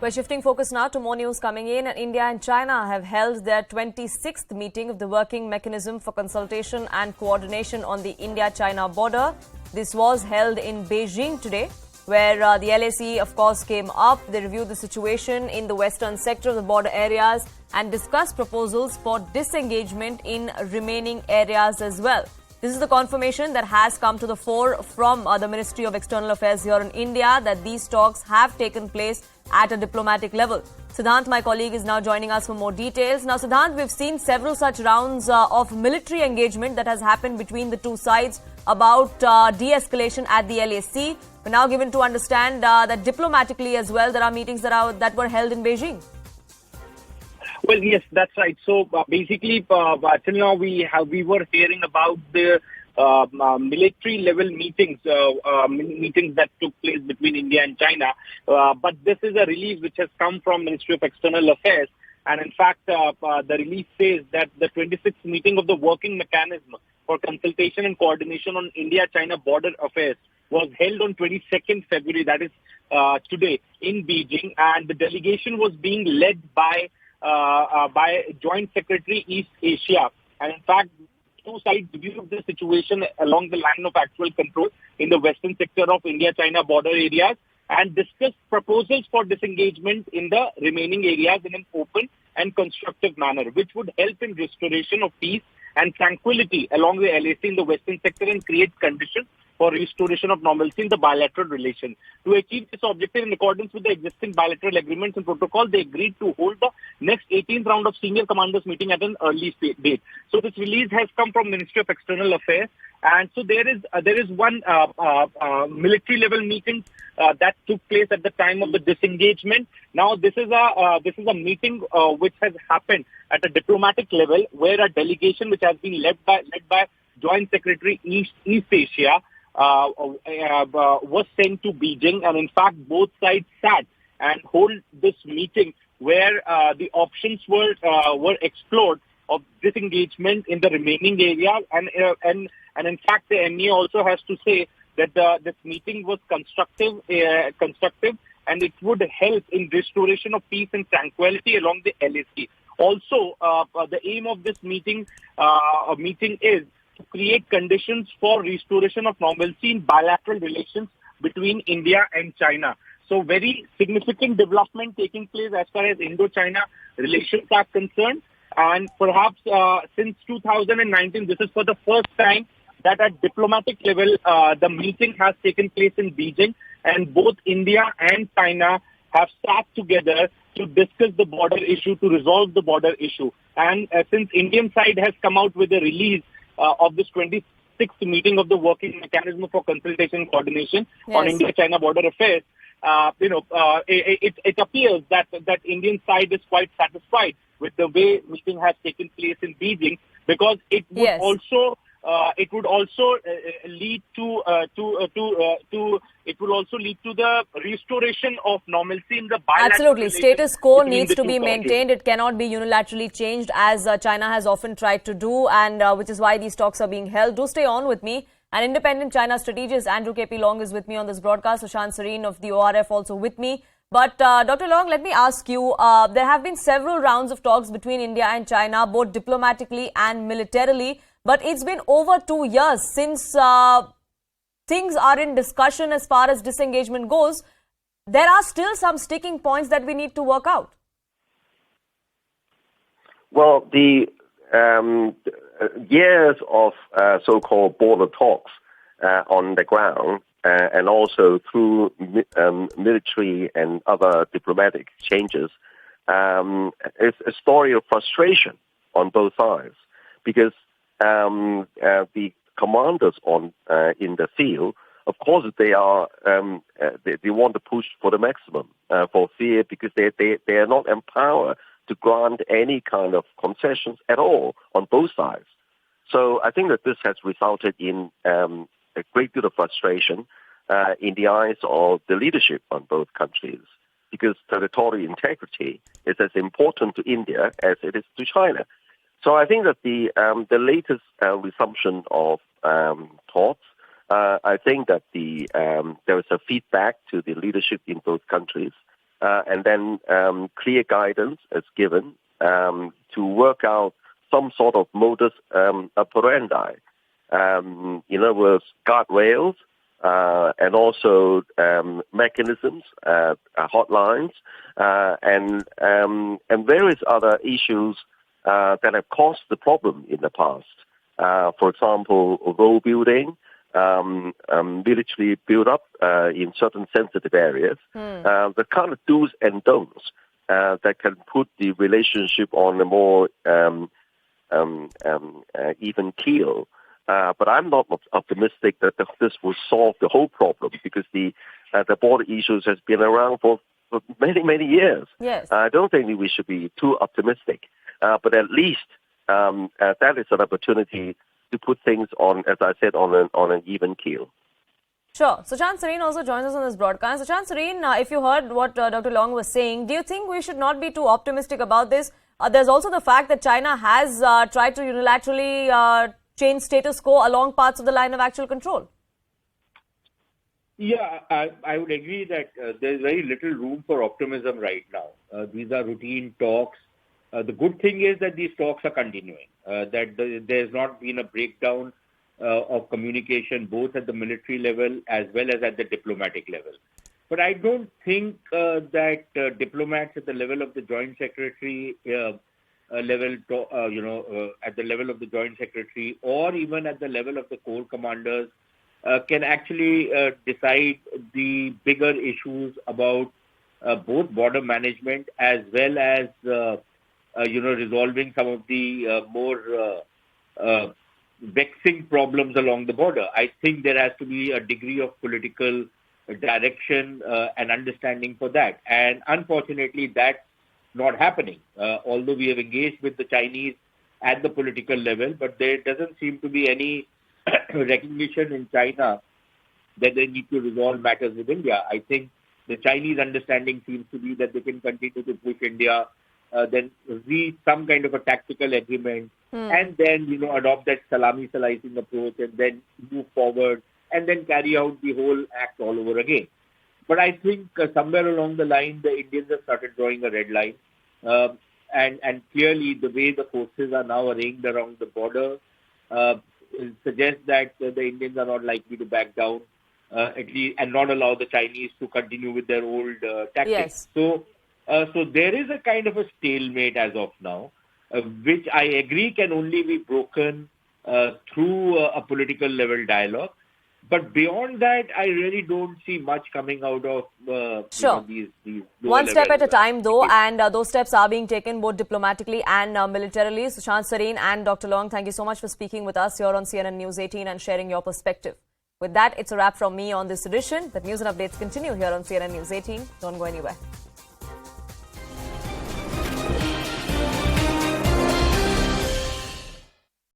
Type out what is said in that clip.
We're shifting focus now to more news coming in. India and China have held their 26th meeting of the Working Mechanism for Consultation and Coordination on the India-China border. This was held in Beijing today, where the LAC, of course, came up. They reviewed the situation in the western sector of the border areas and discussed proposals for disengagement in remaining areas as well. This is the confirmation that has come to the fore from the Ministry of External Affairs here in India, that these talks have taken place at a diplomatic level. Sushant, my colleague, is now joining us for more details. Now, Sushant, we've seen several such rounds of military engagement that has happened between the two sides about de-escalation at the LAC. We're now given to understand that diplomatically as well, there are meetings that were held in Beijing. Well, yes, that's right. So basically, till now we were hearing about the military level meetings that took place between India and China. But this is a release which has come from Ministry of External Affairs. And in fact, the release says that the 26th meeting of the Working Mechanism for Consultation and Coordination on India-China Border Affairs was held on 22nd February, that is today, in Beijing. And the delegation was being led by Joint Secretary East Asia. And in fact, two sides reviewed the situation along the line of actual control in the western sector of India-China border areas and discussed proposals for disengagement in the remaining areas in an open and constructive manner, which would help in restoration of peace and tranquility along the LAC in the western sector and create conditions for restoration of normalcy in the bilateral relations. To achieve this objective in accordance with the existing bilateral agreements and protocol, they agreed to hold the next 18th round of senior commanders meeting at an early date. So this release has come from Ministry of External Affairs, and so there is one military level meeting that took place at the time of the disengagement. Now this is a meeting which has happened at a diplomatic level, where a delegation which has been led by Joint Secretary East Asia was sent to Beijing, and in fact both sides sat and hold this meeting where the options were explored of disengagement in the remaining area, and in fact the MEA also has to say that this meeting was constructive, and it would help in restoration of peace and tranquility along the LAC. Also, the aim of this meeting is to create conditions for restoration of normalcy in bilateral relations between India and China. So very significant development taking place as far as Indo-China relations are concerned. And perhaps since 2019, this is for the first time that at diplomatic level, the meeting has taken place in Beijing, and both India and China have sat together to discuss the border issue, to resolve the border issue. And since Indian side has come out with a release of this 26th meeting of the Working Mechanism for Consultation and Coordination on India-China Border Affairs, it appears that Indian side is quite satisfied with the way meeting has taken place in Beijing, because it would also lead to the restoration of normalcy in the bilateral. Absolutely, status quo needs to be maintained. It cannot be unilaterally changed, as China has often tried to do, and which is why these talks are being held. Do stay on with me. An independent China strategist, Andrew KP Leung, is with me on this broadcast. Sushant Sareen of the ORF also with me. But Dr. Leung, let me ask you, there have been several rounds of talks between India and China, both diplomatically and militarily. But it's been over 2 years since things are in discussion as far as disengagement goes. There are still some sticking points that we need to work out. Well, the years of so-called border talks on the ground and also through military and other diplomatic exchanges is a story of frustration on both sides, because the commanders in the field, of course, they are they want to push for the maximum for fear, because they are not empowered to grant any kind of concessions at all on both sides. So I think that this has resulted in a great deal of frustration in the eyes of the leadership on both countries, because territorial integrity is as important to India as it is to China. So I think that the latest resumption of talks, I think that there is a feedback to the leadership in both countries and then clear guidance is given to work out some sort of modus operandi. In other words, guardrails and also mechanisms, hotlines, and various other issues that have caused the problem in the past. For example, road building, military build-up in certain sensitive areas, the kind of do's and don'ts that can put the relationship on a more even keel. But I'm not optimistic that this will solve the whole problem, because the border issues has been around for many, many years. Yes. I don't think we should be too optimistic. But at least that is an opportunity to put things on, as I said, on an even keel. Sure. Sushant Sareen also joins us on this broadcast. Sushant Sareen, if you heard what Dr. Leung was saying, do you think we should not be too optimistic about this? There's also the fact that China has tried to unilaterally change status quo along parts of the line of actual control. Yeah, I would agree that there's very little room for optimism right now. These are routine talks. The good thing is that these talks are continuing, that there's not been a breakdown of communication both at the military level as well as at the diplomatic level. But I don't think that diplomats at the level of the Joint Secretary level, at the level of the Joint Secretary or even at the level of the Corps commanders can actually decide the bigger issues about both border management as well as resolving some of the more vexing problems along the border. I think there has to be a degree of political direction and understanding for that. And unfortunately, that's not happening. Although we have engaged with the Chinese at the political level, but there doesn't seem to be any recognition in China that they need to resolve matters with India. I think the Chinese understanding seems to be that they can continue to push India, then reach some kind of a tactical agreement, and then, adopt that salami slicing approach and then move forward and then carry out the whole act all over again. But I think somewhere along the line, the Indians have started drawing a red line. And clearly, the way the forces are now arranged around the border suggests that the Indians are not likely to back down, at least, and not allow the Chinese to continue with their old tactics. Yes. So there is a kind of a stalemate as of now, which I agree can only be broken through a political level dialogue. But beyond that, I really don't see much coming out of these one step at a time, though, and those steps are being taken both diplomatically and militarily. Sushant Sareen and Dr. Leung, thank you so much for speaking with us here on CNN News 18 and sharing your perspective. With that, it's a wrap from me on this edition. But news and updates continue here on CNN News 18. Don't go anywhere.